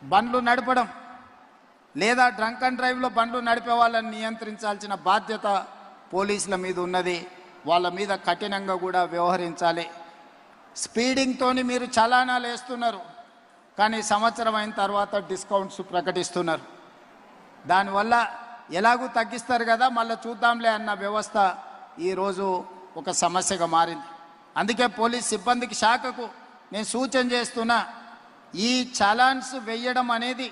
బండ్లు నడపడం లేదా డ్రంక్ అండ్ డ్రైవ్లో బండ్లు నడిపే వాళ్ళని నియంత్రించాల్సిన బాధ్యత పోలీసుల మీద ఉన్నది. వాళ్ళ మీద కఠినంగా కూడా వ్యవహరించాలి. స్పీడింగ్తోని మీరు చలానాలు వేస్తున్నారు, కానీ సంవత్సరం అయిన తర్వాత డిస్కౌంట్స్ ప్రకటిస్తున్నారు. దానివల్ల ఎలాగూ తగ్గిస్తారు కదా, మళ్ళీ చూద్దాంలే అన్న వ్యవస్థ ఈరోజు ఒక సమస్యగా మారింది. అందుకే పోలీస్ సిబ్బందికి శాఖకు నేను సూచన చేస్తున్నా, ఈ చలాన్స్ వెయ్యడం అనేది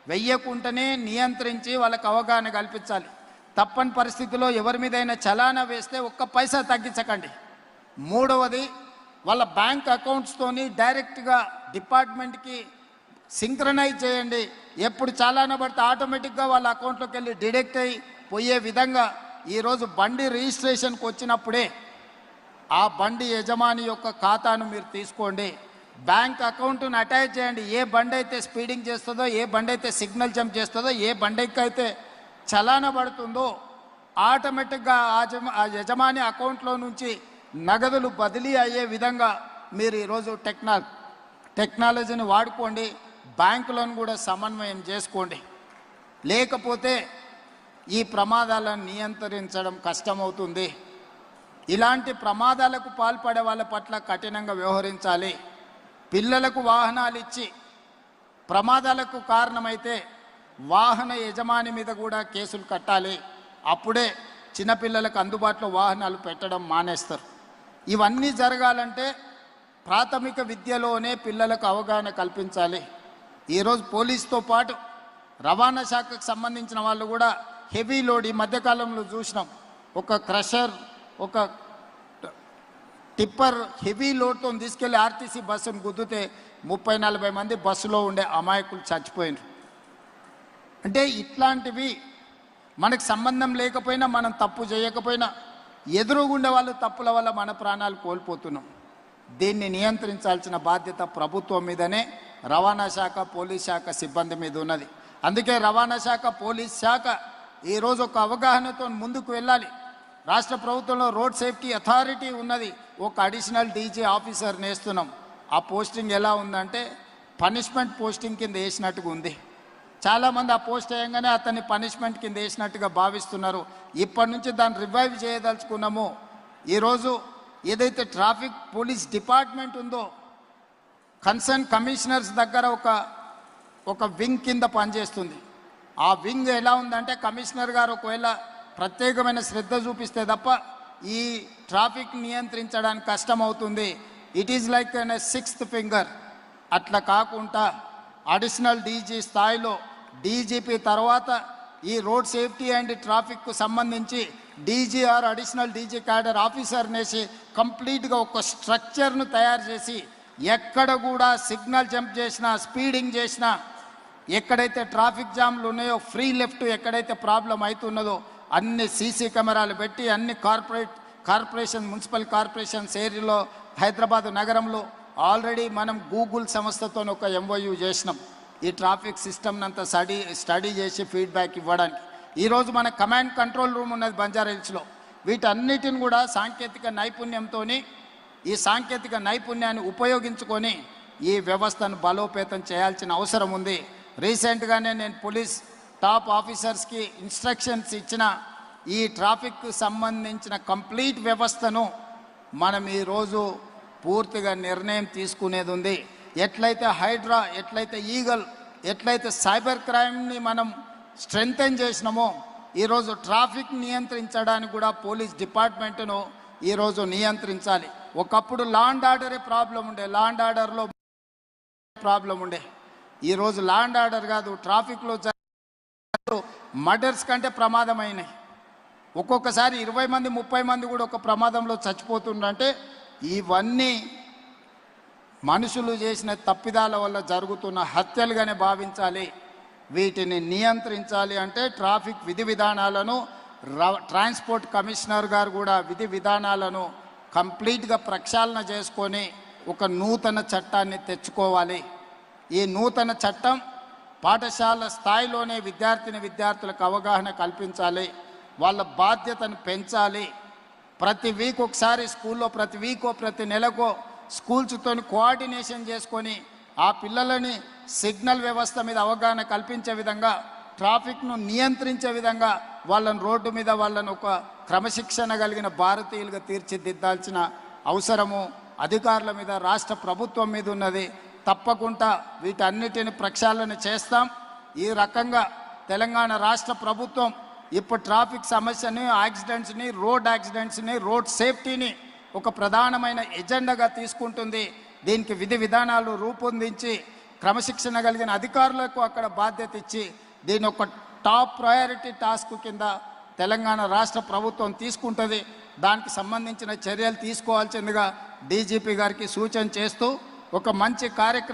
వెయ్యకుండానే నియంత్రించి వాళ్ళకు అవగాహన కల్పించాలి. తప్పని పరిస్థితుల్లో ఎవరి మీదైనా చలానా వేస్తే ఒక్క పైసా తగ్గించకండి. మూడవది, వాళ్ళ బ్యాంక్ అకౌంట్స్తోని డైరెక్ట్గా డిపార్ట్మెంట్కి సింక్రనైజ్ చేయండి. ఎప్పుడు చలానా పడితే ఆటోమేటిక్గా వాళ్ళ అకౌంట్లోకి వెళ్ళి డిడక్ట్ అయ్యి పోయే విధంగా ఈరోజు బండి రిజిస్ట్రేషన్కి వచ్చినప్పుడే ఆ బండి యజమాని యొక్క ఖాతాను మీరు తీసుకోండి, బ్యాంక్ అకౌంట్ను అటాచ్ చేయండి. ఏ బండి అయితే స్పీడింగ్ చేస్తుందో, ఏ బండి అయితే సిగ్నల్ జంప్ చేస్తుందో, ఏ బండికి అయితే చలానా పడుతుందో ఆటోమేటిక్గా ఆ యజమాని అకౌంట్లో నుంచి నగదులు బదిలీ అయ్యే విధంగా మీరు ఈరోజు టెక్నాలజీని వాడుకోండి. బ్యాంకులను కూడా సమన్వయం చేసుకోండి. లేకపోతే ఈ ప్రమాదాలను నియంత్రించడం కష్టమవుతుంది. ఇలాంటి ప్రమాదాలకు పాల్పడే వాళ్ళ పట్ల కఠినంగా వ్యవహరించాలి. పిల్లలకు వాహనాలు ఇచ్చి ప్రమాదాలకు కారణమైతే వాహన యజమాని మీద కూడా కేసులు కట్టాలి. అప్పుడే చిన్నపిల్లలకు అందుబాటులో వాహనాలు పెట్టడం మానేస్తారు. ఇవన్నీ జరగాలంటే ప్రాథమిక విద్యలోనే పిల్లలకు అవగాహన కల్పించాలి. ఈరోజు పోలీసుతో పాటు రవాణా శాఖకు సంబంధించిన వాళ్ళు కూడా హెవీ లోడ్ ఈ మధ్యకాలంలో చూసినాం. ఒక క్రషర్, ఒక టిప్పర్ హెవీ లోడ్తో తీసుకెళ్లి ఆర్టీసీ బస్సును గుద్దితే 30-40 మంది బస్సులో ఉండే అమాయకులు చచ్చిపోయినారు. అంటే ఇట్లాంటివి మనకు సంబంధం లేకపోయినా, మనం తప్పు చేయకపోయినా ఎదురుగుండే వాళ్ళు తప్పుల వల్ల మన ప్రాణాలు కోల్పోతున్నాం. దీన్ని నియంత్రించాల్సిన బాధ్యత ప్రభుత్వం మీదనే, రవాణా శాఖ, పోలీస్ శాఖ సిబ్బంది మీద ఉన్నది. అందుకే రవాణా శాఖ, పోలీస్ శాఖ ఈరోజు ఒక అవగాహనతో ముందుకు వెళ్ళాలి. రాష్ట్ర ప్రభుత్వంలో రోడ్ సేఫ్టీ అథారిటీ ఉన్నది. ఒక అడిషనల్ డీజీ ఆఫీసర్ నేస్తున్నాం. ఆ పోస్టింగ్ ఎలా ఉందంటే పనిష్మెంట్ పోస్టింగ్ కింద వేసినట్టుగా ఉంది. చాలామంది ఆ పోస్ట్ వేయంగానే అతన్ని పనిష్మెంట్ కింద వేసినట్టుగా భావిస్తున్నారు. ఇప్పటి నుంచి దాన్ని రివైవ్ చేయదలుచుకున్నాము. ఈరోజు ఏదైతే ట్రాఫిక్ పోలీస్ డిపార్ట్మెంట్ ఉందో కన్సర్న్ కమిషనర్స్ దగ్గర ఒక వింగ్ కింద పనిచేస్తుంది. ఆ వింగ్ ఎలా ఉందంటే కమిషనర్ గారు ఒకవేళ ప్రత్యేకమైన శ్రద్ధ చూపిస్తే తప్ప ఈ ట్రాఫిక్ నియంత్రించడానికి కష్టమవుతుంది. It is like an 6th finger. అట్లా కాకుండా అడిషనల్ డీజీ స్థాయిలో డీజీపీ తర్వాత ఈ రోడ్ సేఫ్టీ అండ్ ట్రాఫిక్కు సంబంధించి DGR additional DG cadre officer నేసి కంప్లీట్గా ఒక స్ట్రక్చర్ను తయారు చేసి ఎక్కడ కూడా సిగ్నల్ జంప్ చేసినా, స్పీడింగ్ చేసినా, ఎక్కడైతే ట్రాఫిక్ జామ్లు ఉన్నాయో, ఫ్రీ లెఫ్ట్ ఎక్కడైతే ప్రాబ్లం అవుతున్నదో అన్ని సీసీ కెమెరాలు పెట్టి అన్ని కార్పొరేషన్ మున్సిపల్ కార్పొరేషన్స్ ఏరియాలో హైదరాబాద్ నగరంలో ఆల్రెడీ మనం గూగుల్ సంస్థతో ఒక ఎంఓయూ చేసినాం. ఈ ట్రాఫిక్ సిస్టమ్ని అంతా స్టడీ చేసి ఫీడ్బ్యాక్ ఇవ్వడానికి. ఈరోజు మన కమాండ్ కంట్రోల్ రూమ్ ఉన్నది బంజారాహిల్స్లో. వీటన్నిటిని కూడా సాంకేతిక నైపుణ్యంతో ఈ సాంకేతిక నైపుణ్యాన్ని ఉపయోగించుకొని ఈ వ్యవస్థను బలోపేతం చేయాల్సిన అవసరం ఉంది. రీసెంట్గానే నేను పోలీస్ టాప్ ఆఫీసర్స్కి ఇన్స్ట్రక్షన్స్ ఇచ్చిన ఈ ట్రాఫిక్కు సంబంధించిన కంప్లీట్ వ్యవస్థను మనం ఈరోజు పూర్తిగా నిర్ణయం తీసుకునేది ఉంది. ఎట్లయితే హైడ్రా, ఎట్లయితే ఈగల్, ఎట్లయితే సైబర్ క్రైమ్ని మనం స్ట్రెంగ్తెన్ చేసినామో ఈరోజు ట్రాఫిక్ నియంత్రించడానికి కూడా పోలీస్ డిపార్ట్మెంట్ను ఈరోజు నియంత్రించాలి. ఒకప్పుడు లా అండ్ ఆర్డరే ప్రాబ్లం ఉండే, లా అండ్ ఆర్డర్లో ప్రాబ్లం ఉండే. ఈరోజు లా అండ్ ఆర్డర్ కాదు, ట్రాఫిక్లో మర్డర్స్ కంటే ప్రమాదమైనాయి. ఒక్కొక్కసారి 20 మంది 30 మంది కూడా ఒక ప్రమాదంలో చచ్చిపోతుండంటే ఇవన్నీ మనుషులు చేసిన తప్పిదాల వల్ల జరుగుతున్న హత్యలుగానే భావించాలి. వీటిని నియంత్రించాలి అంటే ట్రాఫిక్ విధి విధానాలను ట్రాన్స్పోర్ట్ కమిషనర్ గారు కూడా విధి విధానాలను కంప్లీట్గా ప్రక్షాళన చేసుకొని ఒక నూతన చట్టాన్ని తెచ్చుకోవాలి. ఈ నూతన చట్టం పాఠశాల స్థాయిలోనే విద్యార్థులకు అవగాహన కల్పించాలి. వాళ్ళ బాధ్యతను పెంచాలి. ప్రతి వీక్ ఒకసారి స్కూల్లో, ప్రతి వీకో ప్రతి నెలకో స్కూల్స్తో కోఆర్డినేషన్ చేసుకొని ఆ పిల్లలని సిగ్నల్ వ్యవస్థ మీద అవగాహన కల్పించే విధంగా, ట్రాఫిక్ను నియంత్రించే విధంగా వాళ్ళని రోడ్డు మీద వాళ్ళను ఒక క్రమశిక్షణ కలిగిన భారతీయులుగా తీర్చిదిద్దాల్సిన అవసరము అధికారుల మీద, రాష్ట్ర ప్రభుత్వం మీద ఉన్నది. తప్పకుండా వీటన్నిటిని ప్రక్షాళన చేస్తాం. ఈ రకంగా తెలంగాణ రాష్ట్ర ప్రభుత్వం ఇప్పుడు ట్రాఫిక్ సమస్యని, యాక్సిడెంట్స్ని, రోడ్ సేఫ్టీని ఒక ప్రధానమైన ఎజెండాగా తీసుకుంటుంది. దీనికి విధి విధానాలు రూపొందించి క్రమశిక్షణ కలిగిన అధికారులకు అక్కడ బాధ్యత ఇచ్చి దీని ఒక టాప్ ప్రయారిటీ టాస్క్ కింద తెలంగాణ రాష్ట్ర ప్రభుత్వం తీసుకుంటుంది. దానికి సంబంధించిన చర్యలు తీసుకోవాల్సిందిగా డీజీపీ గారికి సూచన చేస్తూ ఒక మంచి కార్యక్రమం